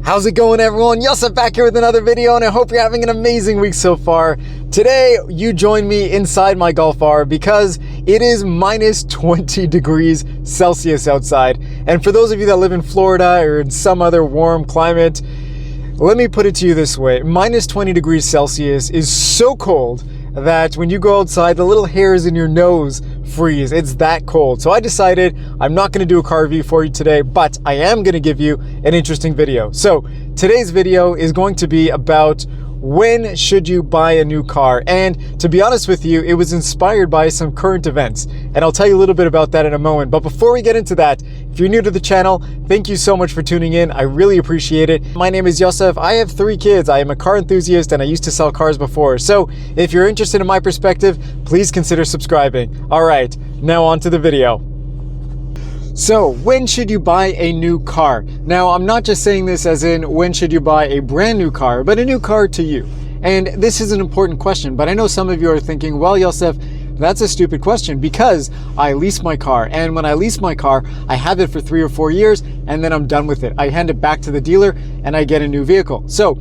How's it going, everyone? Yosef back here with another video, and I hope you're having an amazing week so far. Today, you join me inside my Golf R because it is minus 20 degrees Celsius outside. And for those of you that live in Florida or in some other warm climate, let me put it to you this way. Minus 20 degrees Celsius is so cold that when you go outside, the little hairs in your nose freeze. It's that cold. So I decided I'm not going to do a car review for you today, but I am going to give you an interesting video. So today's video is going to be about when should you buy a new car? And to be honest with you, it was inspired by some current events. And I'll tell you a little bit about that in a moment. But before we get into that, if you're new to the channel, thank you so much for tuning in. I really appreciate it. My name is Yosef. I have 3 kids. I am a car enthusiast and I used to sell cars before. So if you're interested in my perspective, please consider subscribing. All right, now on to the video. So, when should you buy a new car? Now, I'm not just saying this as in when should you buy a brand new car, but a new car to you. And this is an important question, but I know some of you are thinking, well, Yosef, that's a stupid question because I lease my car. And when I lease my car, I have it for 3 or 4 years and then I'm done with it. I hand it back to the dealer and I get a new vehicle. So,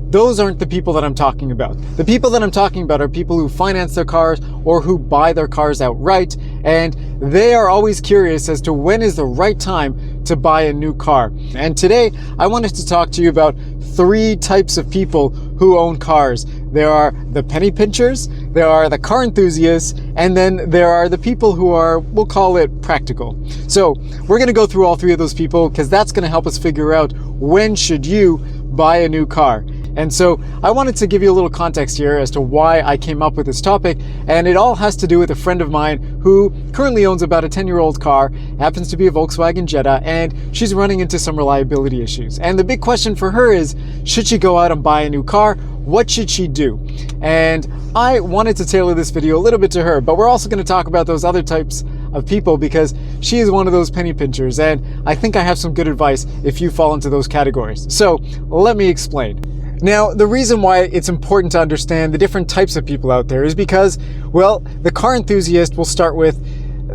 those aren't the people that I'm talking about. The people that I'm talking about are people who finance their cars or who buy their cars outright, and they are always curious as to when is the right time to buy a new car. And today, I wanted to talk to you about 3 types of people who own cars. There are the penny pinchers, there are the car enthusiasts, and then there are the people who are, we'll call it practical. So we're gonna go through all 3 of those people because that's gonna help us figure out when should you buy a new car. And so I wanted to give you a little context here as to why I came up with this topic, and it all has to do with a friend of mine who currently owns about a 10-year-old car, happens to be a Volkswagen Jetta, and she's running into some reliability issues. And the big question for her is, should she go out and buy a new car? What should she do? And I wanted to tailor this video a little bit to her, but we're also going to talk about those other types of people because she is one of those penny pinchers, and I think I have some good advice if you fall into those categories. So let me explain. Now, the reason why it's important to understand the different types of people out there is because, well, the car enthusiast will start with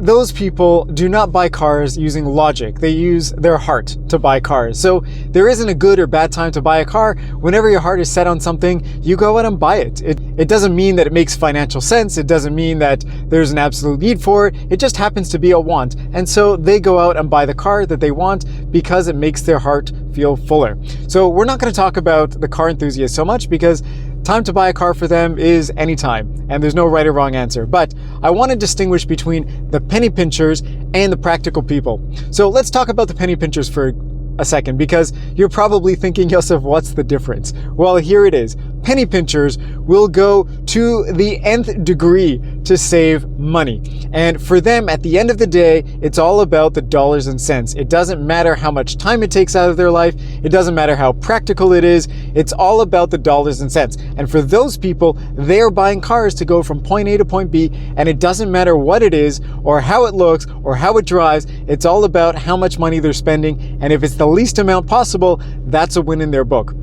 those people do not buy cars using logic. They use their heart to buy cars. So there isn't a good or bad time to buy a car. Whenever your heart is set on something, you go out and buy it. It doesn't mean that it makes financial sense. It doesn't mean that there's an absolute need for it. It just happens to be a want. And so they go out and buy the car that they want because it makes their heart feel fuller. So we're not going to talk about the car enthusiast so much because time to buy a car for them is anytime, and there's no right or wrong answer. But I want to distinguish between the penny pinchers and the practical people. So let's talk about the penny pinchers for a second, because you're probably thinking, Yosef, what's the difference? Well, here it is. Penny pinchers will go to the nth degree to save money. And for them, at the end of the day, it's all about the dollars and cents. It doesn't matter how much time it takes out of their life. It doesn't matter how practical it is. It's all about the dollars and cents. And for those people, they're buying cars to go from point A to point B, and it doesn't matter what it is or how it looks or how it drives. It's all about how much money they're spending. And if it's the least amount possible, that's a win in their book.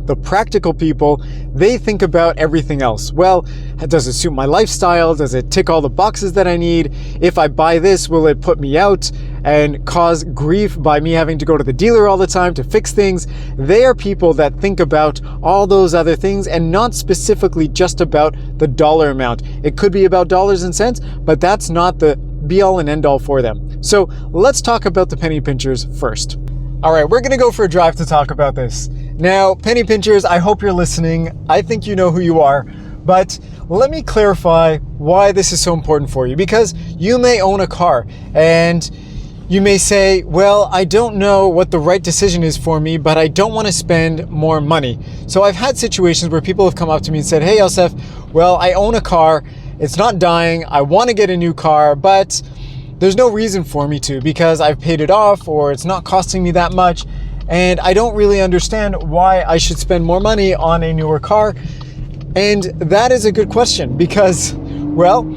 The practical people, they think about everything else. Well, does it suit my lifestyle? Does it tick all the boxes that I need? If I buy this, will it put me out and cause grief by me having to go to the dealer all the time to fix things? They are people that think about all those other things and not specifically just about the dollar amount. It could be about dollars and cents, but that's not the be all and end all for them. So let's talk about the penny pinchers first. All right, we're gonna go for a drive to talk about this. Now, penny pinchers, I hope you're listening. I think you know who you are, but let me clarify why this is so important for you, because you may own a car and you may say, well, I don't know what the right decision is for me, but I don't want to spend more money. So I've had situations where people have come up to me and said, hey, Yosef, well, I own a car. It's not dying. I want to get a new car, but there's no reason for me to because I've paid it off or it's not costing me that much. And I don't really understand why I should spend more money on a newer car. And that is a good question because, well,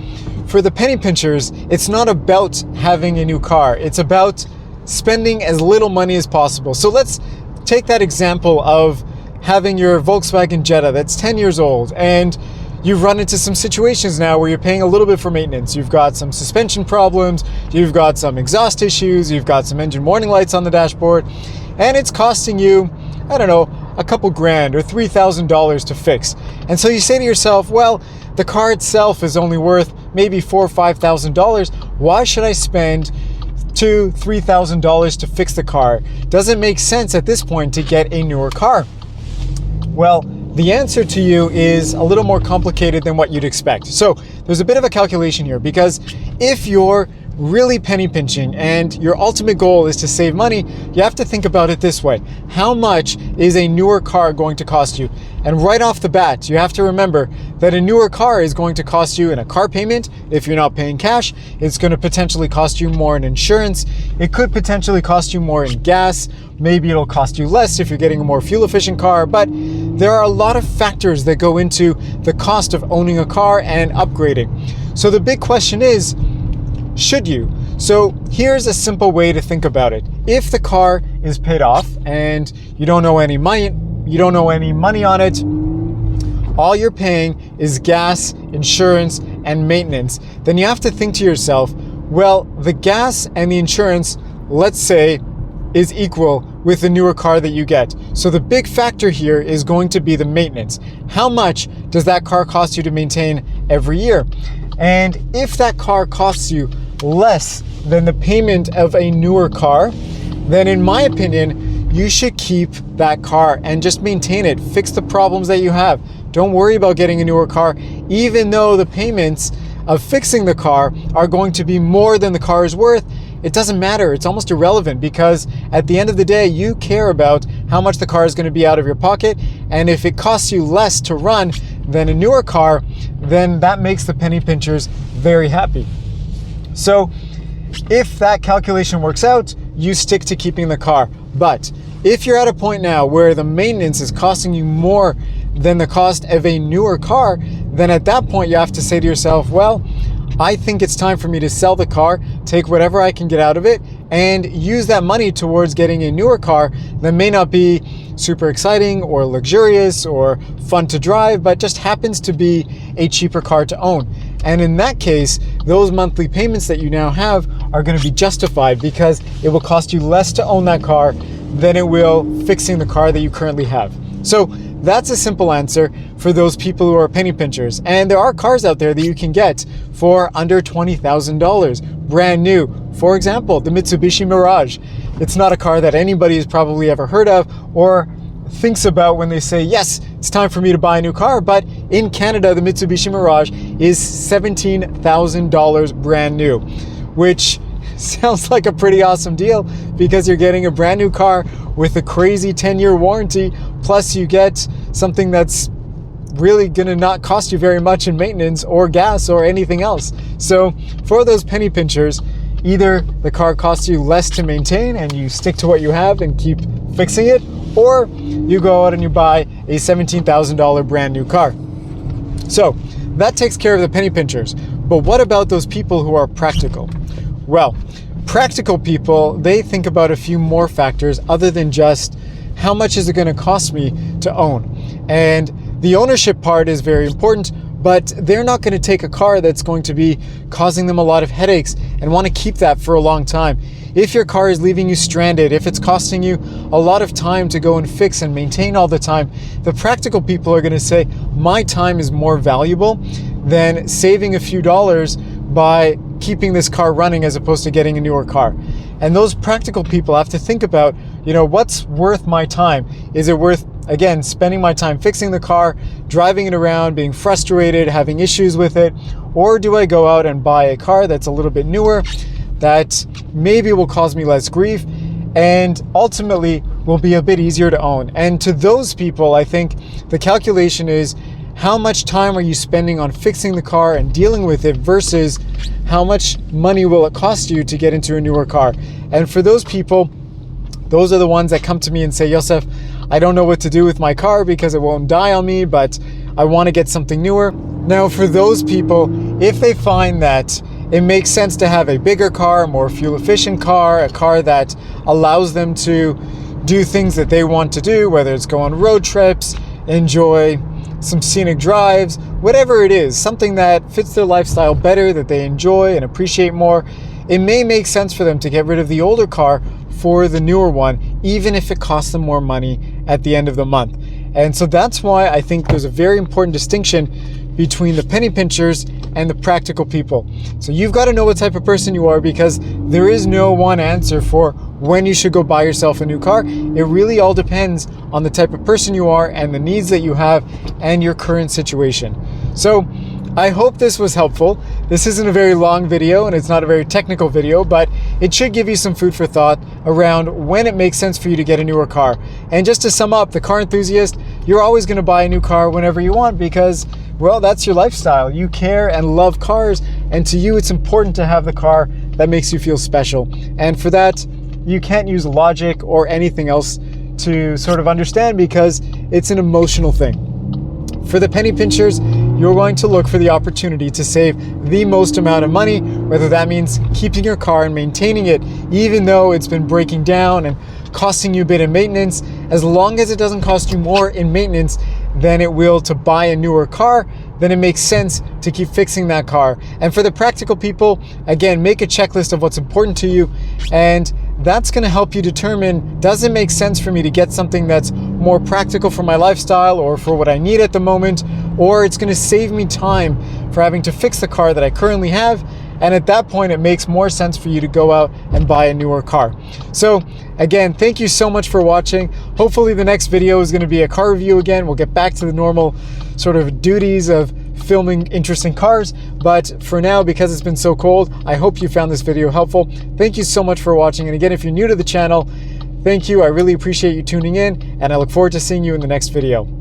for the penny pinchers, it's not about having a new car. It's about spending as little money as possible. So let's take that example of having your Volkswagen Jetta that's 10 years old and you've run into some situations now where you're paying a little bit for maintenance. You've got some suspension problems, you've got some exhaust issues, you've got some engine warning lights on the dashboard, and it's costing you I don't know, a couple grand or $3,000 to fix. And so you say to yourself, well, the car itself is only worth maybe $4,000 or $5,000. Why should I spend $2,000, $3,000 to fix the car? Doesn't make sense at this point to get a newer car. Well, the answer to you is a little more complicated than what you'd expect. So there's a bit of a calculation here, because if you're really penny pinching and your ultimate goal is to save money, you have to think about it this way. How much is a newer car going to cost you? And right off the bat, you have to remember that a newer car is going to cost you in a car payment. If you're not paying cash, it's going to potentially cost you more in insurance. It could potentially cost you more in gas. Maybe it'll cost you less if you're getting a more fuel efficient car, but there are a lot of factors that go into the cost of owning a car and upgrading. So the big question is, should you? So here's a simple way to think about it. If the car is paid off and you don't owe any money on it, all you're paying is gas, insurance, and maintenance, then you have to think to yourself, well, the gas and the insurance, let's say, is equal with the newer car that you get. So the big factor here is going to be the maintenance. How much does that car cost you to maintain every year? And if that car costs you less than the payment of a newer car, then in my opinion, you should keep that car and just maintain it. Fix the problems that you have. Don't worry about getting a newer car, even though the payments of fixing the car are going to be more than the car is worth. It doesn't matter. It's almost irrelevant, because at the end of the day, you care about how much the car is going to be out of your pocket. And if it costs you less to run than a newer car, then that makes the penny pinchers very happy. So if that calculation works out, you stick to keeping the car. But if you're at a point now where the maintenance is costing you more than the cost of a newer car, then at that point you have to say to yourself, well, I think it's time for me to sell the car, take whatever I can get out of it, and use that money towards getting a newer car that may not be super exciting or luxurious or fun to drive, but just happens to be a cheaper car to own. And in that case, those monthly payments that you now have are going to be justified, because it will cost you less to own that car than it will fixing the car that you currently have. So that's a simple answer for those people who are penny pinchers. And there are cars out there that you can get for under $20,000, brand new. For example, the Mitsubishi Mirage. It's not a car that anybody has probably ever heard of or thinks about when they say, yes, it's time for me to buy a new car. But in Canada, the Mitsubishi Mirage is $17,000 brand new, which sounds like a pretty awesome deal, because you're getting a brand new car with a crazy 10-year warranty, plus you get something that's really gonna not cost you very much in maintenance or gas or anything else. So for those penny pinchers, either the car costs you less to maintain and you stick to what you have and keep fixing it, or you go out and you buy a $17,000 brand new car. So that takes care of the penny pinchers. But what about those people who are practical? Well, practical people, they think about a few more factors other than just how much is it going to cost me to own. And the ownership part is very important, but they're not going to take a car that's going to be causing them a lot of headaches and want to keep that for a long time. If your car is leaving you stranded, if it's costing you a lot of time to go and fix and maintain all the time, the practical people are going to say, my time is more valuable than saving a few dollars by keeping this car running as opposed to getting a newer car. And those practical people have to think about, what's worth my time? Is it worth, again, spending my time fixing the car, driving it around, being frustrated, having issues with it? Or do I go out and buy a car that's a little bit newer, that maybe will cause me less grief and ultimately will be a bit easier to own? And to those people, I think the calculation is, how much time are you spending on fixing the car and dealing with it versus how much money will it cost you to get into a newer car? And for those people, those are the ones that come to me and say, Yosef, I don't know what to do with my car because it won't die on me, but I want to get something newer. Now, for those people, if they find that it makes sense to have a bigger car, a more fuel efficient car, a car that allows them to do things that they want to do, whether it's go on road trips, enjoy some scenic drives, whatever it is, something that fits their lifestyle better, that they enjoy and appreciate more, it may make sense for them to get rid of the older car for the newer one, even if it costs them more money at the end of the month. And so that's why I think there's a very important distinction between the penny pinchers and the practical people. So you've got to know what type of person you are, because there is no one answer for when you should go buy yourself a new car. It really all depends on the type of person you are and the needs that you have and your current situation. So I hope this was helpful. This isn't a very long video and it's not a very technical video, but it should give you some food for thought around when it makes sense for you to get a newer car. And just to sum up, the car enthusiast, you're always going to buy a new car whenever you want, because, well, that's your lifestyle. You care and love cars, and to you it's important to have the car that makes you feel special. And for that, you can't use logic or anything else to sort of understand, because it's an emotional thing. For the penny pinchers, you're going to look for the opportunity to save the most amount of money, whether that means keeping your car and maintaining it, even though it's been breaking down and costing you a bit in maintenance. As long as it doesn't cost you more in maintenance than it will to buy a newer car, then it makes sense to keep fixing that car. And for the practical people, again, make a checklist of what's important to you, and that's going to help you determine, does it make sense for me to get something that's more practical for my lifestyle or for what I need at the moment, or it's going to save me time for having to fix the car that I currently have. And at that point, it makes more sense for you to go out and buy a newer car. So again, thank you so much for watching. Hopefully the next video is going to be a car review again. We'll get back to the normal sort of duties of filming interesting cars. But for now, because it's been so cold, I hope you found this video helpful. Thank you so much for watching. And again, if you're new to the channel, thank you. I really appreciate you tuning in, and I look forward to seeing you in the next video.